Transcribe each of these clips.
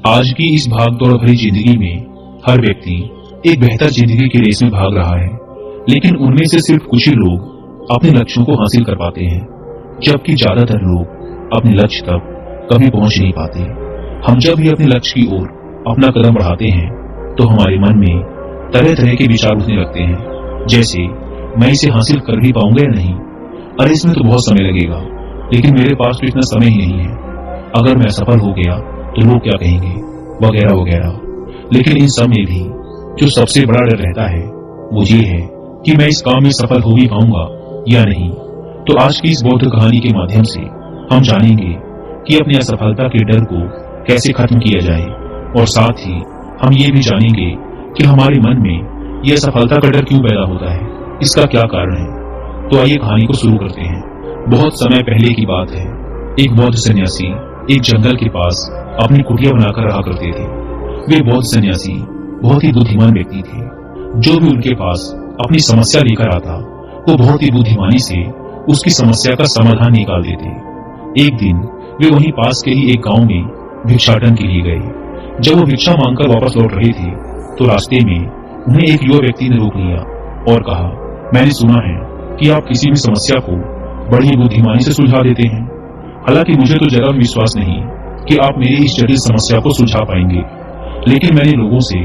आज की इस भागदौड़ भरी जिंदगी में हर व्यक्ति एक बेहतर जिंदगी की रेस में भाग रहा है, लेकिन उनमें से सिर्फ कुछ ही लोग अपने लक्ष्यों को हासिल कर पाते हैं, जबकि ज्यादातर लोग अपने लक्ष्य तक कभी पहुंच नहीं पाते। हम जब भी अपने लक्ष्य की ओर अपना कदम बढ़ाते हैं तो हमारे मन में तरह तरह के विचार उठने लगते हैं, जैसे मैं इसे हासिल कर भी पाऊंगा या नहीं, अरे इसमें तो बहुत समय लगेगा, लेकिन मेरे पास तो इतना समय ही नहीं है, अगर मैं सफल हो गया तो लोग क्या कहेंगे, वगैरह वगैरह। लेकिन इन सब में भी जो सबसे बड़ा डर रहता है वो ये है कि मैं इस काम में सफल हो भी पाऊंगा या नहीं। तो आज की इस बौद्ध कहानी के माध्यम से हम जानेंगे कि अपनी असफलता के डर को कैसे खत्म किया जाए, और साथ ही हम ये भी जानेंगे कि हमारे मन में यह असफलता का डर क्यों पैदा होता है, इसका क्या कारण है। तो आइए कहानी को शुरू करते हैं। बहुत समय पहले की बात है। एक बौद्ध सन्यासी एक जंगल के पास अपनी कुटिया बनाकर रहा करते थे। वे बौद्ध सन्यासी बहुत ही बुद्धिमान व्यक्ति थे। जो भी उनके पास अपनी समस्या लेकर आता वो बहुत ही बुद्धिमानी से उसकी समस्या का समाधान निकाल देते। एक दिन वे वहीं पास के ही एक गांव में भिक्षाटन के लिए गए। जब वो भिक्षा मांगकर वापस लौट रहे थे तो रास्ते में उन्हें एक युवा व्यक्ति ने रोक लिया और कहा, मैंने सुना है कि आप किसी भी समस्या को बड़ी बुद्धिमानी से सुलझा देते हैं। हालांकि मुझे तो जरा भी विश्वास नहीं कि आप मेरी इस जटिल समस्या को सुलझा पाएंगे, लेकिन मैंने लोगों से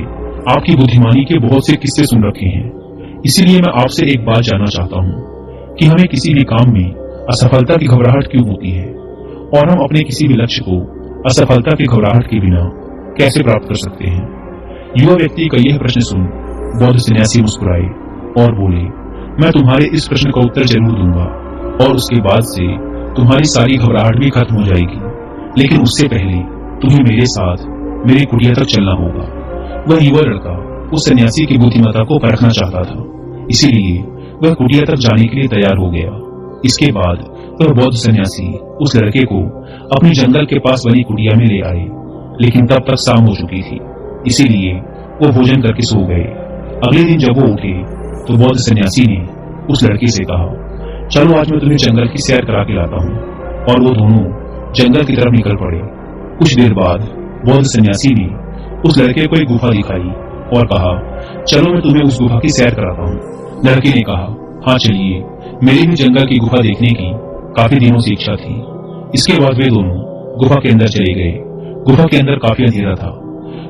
आपकी बुद्धिमानी के बहुत से किस्से सुन रखे हैं। इसीलिए मैं आपसे एक बात जानना चाहता हूँ कि हमें किसी भी काम में असफलता की घबराहट क्यों होती है, और हम अपने किसी भी लक्ष्य को असफलता की घबराहट के बिना कैसे प्राप्त कर सकते हैं। युवा व्यक्ति का यह प्रश्न सुन बौद्ध सन्यासी मुस्कुराए और बोले, मैं तुम्हारे इस प्रश्न का उत्तर जरूर दूंगा, और उसके बाद से तुम्हारी सारी घबराहट भी खत्म हो जाएगी, लेकिन उससे पहले तुम्हें मेरे साथ मेरी कुटिया तक चलना होगा। वह युवा लड़का उस सन्यासी की बुद्धिमत्ता को परखना चाहता था, इसीलिए वह कुटिया तक जाने के लिए तैयार हो गया। इसके बाद वह बौद्ध सन्यासी उस लड़के को अपनी जंगल के पास बनी कुटिया में ले आए, लेकिन तब तक शाम हो चुकी थी, इसीलिए वो भोजन करके सो गए। अगले दिन जब वो उठे तो बौद्ध सन्यासी ने उस लड़के से कहा, चलो आज मैं तुम्हें जंगल की सैर करा के लाता हूँ। और वो दोनों जंगल की तरफ निकल पड़े। कुछ देर बाद बौद्ध सन्यासी ने उस लड़के को एक गुफा दिखाई और कहा, चलो मैं तुम्हें उस गुफा की सैर कराता हूँ। लड़के ने कहा, हाँ चलिए, मेरी भी जंगल की गुफा देखने की काफी दिनों से इच्छा थी। इसके बाद वे दोनों गुफा के अंदर चले गए। गुफा के अंदर काफी अंधेरा था,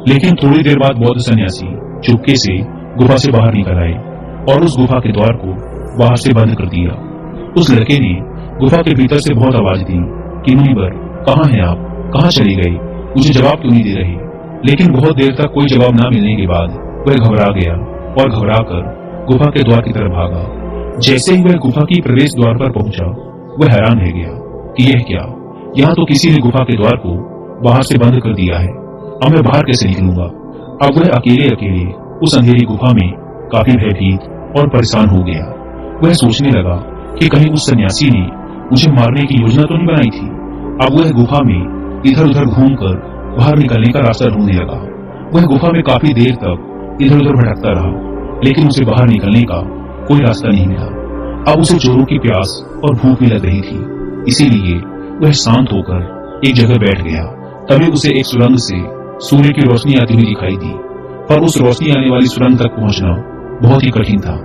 लेकिन थोड़ी देर बाद बौद्ध सन्यासी चुपके से गुफा से बाहर निकल आए और उस गुफा के द्वार को बाहर से बंद कर दिया। उस लड़के ने गुफा के भीतर से बहुत आवाज दी कि मुनिवर, कहाँ हैं आप, कहाँ चले गए, मुझे जवाब क्यों नहीं दे रहे। लेकिन बहुत देर तक कोई जवाब न मिलने के बाद वह घबरा गया और घबराकर गुफा के द्वार की तरफ भागा। जैसे ही वह गुफा की प्रवेश द्वार पर पहुंचा, वह हैरान रह गया कि यह क्या, यहाँ तो किसी ने गुफा के द्वार को बाहर से बंद कर दिया है, अब मैं बाहर कैसे निकलूंगा। अब वह अकेले अकेले उस अंधेरी गुफा में काफी भयभीत और परेशान हो गया। वह सोचने लगा कि कहीं उस सन्यासी ने मुझे मारने की योजना तो नहीं बनाई थी। अब वह गुफा में इधर उधर घूमकर बाहर निकलने का रास्ता ढूंढने लगा। वह गुफा में काफी देर तक इधर उधर भटकता रहा, लेकिन उसे बाहर निकलने का कोई रास्ता नहीं मिला। अब उसे जोरों की प्यास और भूख भी लग रही थी, इसीलिए वह शांत होकर एक जगह बैठ गया। तभी उसे एक सुरंग से सूर्य की रोशनी आती हुई दिखाई दी, पर उस रोशनी आने वाली सुरंग तक पहुंचना बहुत ही कठिन था,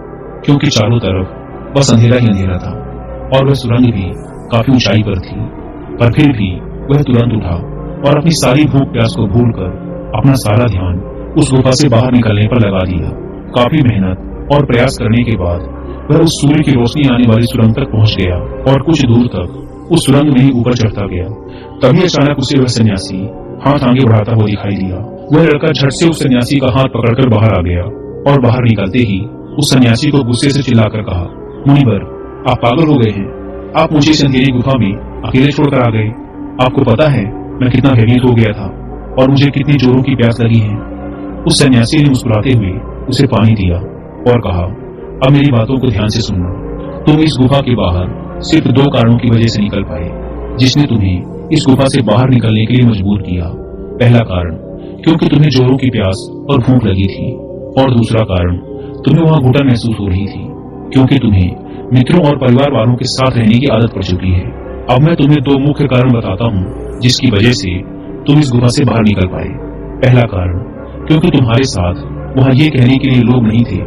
क्योंकि चारों तरफ बस अंधेरा ही अंधेरा था और वह सुरंग भी काफी ऊंचाई पर थी। पर फिर भी वह तुरंत उठा और अपनी सारी भूख प्यास को भूलकर अपना सारा ध्यान उस गुफा से बाहर निकलने पर लगा दिया। काफी मेहनत और प्रयास करने के बाद वह उस सूर्य की रोशनी आने वाली सुरंग तक पहुंच गया और कुछ दूर तक उस सुरंग में ही ऊपर चढ़ता गया। तभी अचानक उसे वह सन्यासी हाथ आगे बढ़ाता हुआ दिखाई दिया। वह लड़का झट से उस सन्यासी का हाथ पकड़कर बाहर आ गया और बाहर निकलते ही उस सन्यासी को गुस्से से चिल्लाकर कहा, मुनिवर, आप पागल हो गए हैं, आप मुझे इस अंधेरी गुफा में अकेले छोड़कर आ गए। आपको पता है मैं कितना भयभीत हो गया था और मुझे कितनी जोरों की प्यास लगी है। उस सन्यासी ने मुस्कुराते हुए उसे पानी दिया और कहा, अब मेरी बातों को ध्यान से सुनना। तुम इस गुफा के बाहर सिर्फ दो कारणों की वजह से निकल पाए, जिसने तुम्हें इस गुफा से बाहर निकलने के लिए मजबूर किया। पहला कारण, क्योंकि तुम्हें जोरों की प्यास और भूख लगी थी, और दूसरा कारण, तुम्हें वहां घुटन महसूस हो रही थी, क्योंकि तुम्हें मित्रों और परिवार वालों के साथ रहने की आदत पड़ चुकी है। अब मैं तुम्हें दो मुख्य कारण बताता हूँ जिसकी वजह से तुम इस गुफा से बाहर निकल पाए। पहला कारण, क्योंकि तुम्हारे साथ वहां ये कहने के लिए लोग नहीं थे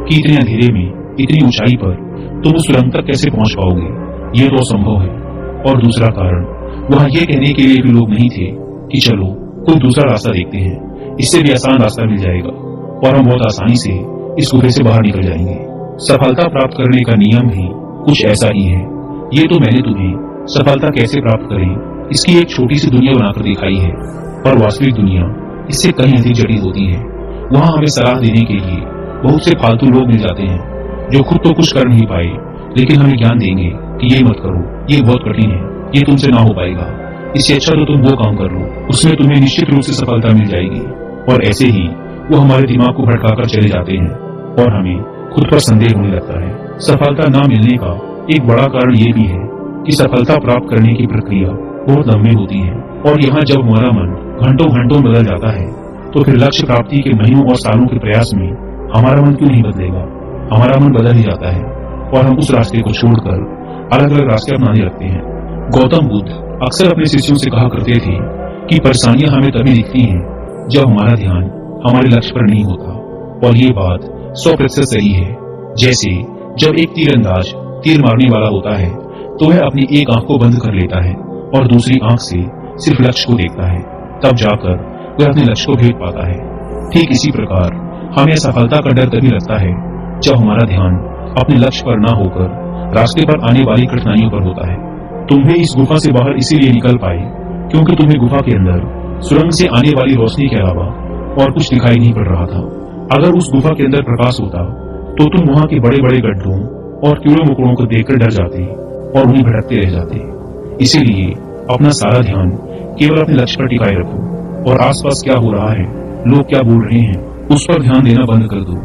कि इतने अंधेरे में इतनी ऊंचाई पर तुम उस सुरंग तक कैसे पहुंच पाओगे, ये तो असंभव है। और दूसरा कारण, वहां ये कहने के लिए भी लोग नहीं थे कि चलो कोई दूसरा रास्ता देखते हैं, इससे भी आसान रास्ता मिल जाएगा और हम बहुत आसानी से इस गुफे से बाहर निकल जाएंगे। सफलता प्राप्त करने का नियम भी कुछ ऐसा ही है। ये तो मैंने तुम्हें सफलता कैसे प्राप्त करें इसकी एक छोटी सी दुनिया बनाकर दिखाई है, पर वास्तविक दुनिया इससे कहीं अधिक जटिल होती है। वहाँ हमें सलाह देने के लिए बहुत से फालतू लोग मिल जाते हैं जो खुद तो कुछ कर नहीं पाए, लेकिन हमें ज्ञान देंगे कि ये मत करो, ये बहुत कठिन है, ये तुमसे ना हो पाएगा, इससे अच्छा तो तुम वो काम कर लो, उसमें तुम्हें निश्चित रूप से सफलता मिल जाएगी। और ऐसे ही वो हमारे दिमाग को भटकाकर चले जाते हैं और हमें खुद पर संदेह होने लगता है। सफलता न मिलने का एक बड़ा कारण ये भी है कि सफलता प्राप्त करने की प्रक्रिया बहुत लंबी होती है, और यहाँ जब हमारा मन घंटों घंटों बदल जाता है तो फिर लक्ष्य प्राप्ति के महीनों और सालों के प्रयास में हमारा मन क्यों नहीं बदलेगा। हमारा मन बदल ही जाता है और हम उस रास्ते को छोड़कर अलग अलग रास्ते अपनाने लगते हैं। गौतम बुद्ध अक्सर अपने शिष्यों से कहा करते थे कि परेशानियां हमें तभी दिखती हैं जब हमारा ध्यान हमारे लक्ष्य पर नहीं होता, और ये बात 100% सही है। जैसे जब एक तीरंदाज तीर मारने वाला होता है तो वह अपनी एक आंख को बंद कर लेता है और दूसरी आंख से सिर्फ लक्ष्य को देखता है, तब जाकर वह अपने लक्ष्य को भेद पाता है। ठीक इसी प्रकार हमें सफलता का डर तभी लगता है जब हमारा ध्यान अपने लक्ष्य पर ना होकर रास्ते पर आने वाली कठिनाइयों पर होता है। तुम भी इस गुफा से बाहर इसीलिए निकल पाए क्योंकि तुम्हें गुफा के अंदर सुरंग से आने वाली रोशनी के अलावा और कुछ दिखाई नहीं पड़ रहा था। अगर उस गुफा के अंदर प्रकाश होता तो तुम वहां के बड़े बड़े गड्ढों और कीड़ों मकोड़ों को देखकर डर जाते और उन्हें भटकते रह जाते। इसीलिए अपना सारा ध्यान केवल अपने लक्ष्य पर टिकाए रखो और आसपास क्या हो रहा है, लोग क्या बोल रहे हैं, उस पर ध्यान देना बंद कर दो।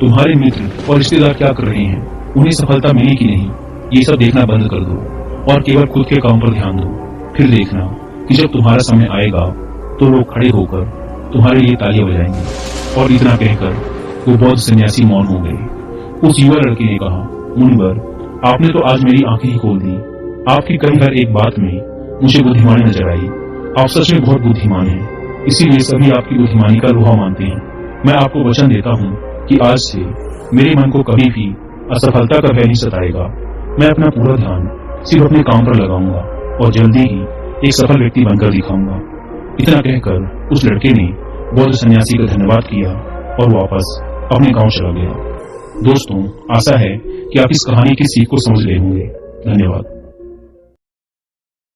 तुम्हारे मित्र और रिश्तेदार क्या कर रहे हैं, उन्हें सफलता मिली कि नहीं, ये सब देखना बंद कर दो और केवल खुद के काम पर ध्यान दो। फिर देखना कि जब तुम्हारा समय आएगा तो लोग खड़े होकर तुम्हारे लिए तालियां बजाएंगे। और इतना कहकर वो बौद्ध सन्यासी मौन हो गए। उस युवा लड़के ने कहा, मुनिवर, आपने तो आज मेरी आंखें ही खोल दी। आपकी कही हर एक बात में मुझे बुद्धिमानी नजर आई। आप सच में बहुत बुद्धिमान हैं, इसीलिए सभी आपकी बुद्धिमानी का लोहा मानते हैं। मैं आपको वचन देता हूँ कि आज से मेरे मन को कभी भी असफलता का भय नहीं सताएगा। मैं अपना पूरा ध्यान सिर्फ अपने काम पर लगाऊंगा और जल्दी ही एक सफल व्यक्ति बनकर दिखाऊंगा। इतना कहकर उस लड़के ने बौद्ध सन्यासी का धन्यवाद किया और वापस अपने गांव चला गया। दोस्तों, आशा है कि आप इस कहानी की सीख को समझ गए होंगे। धन्यवाद।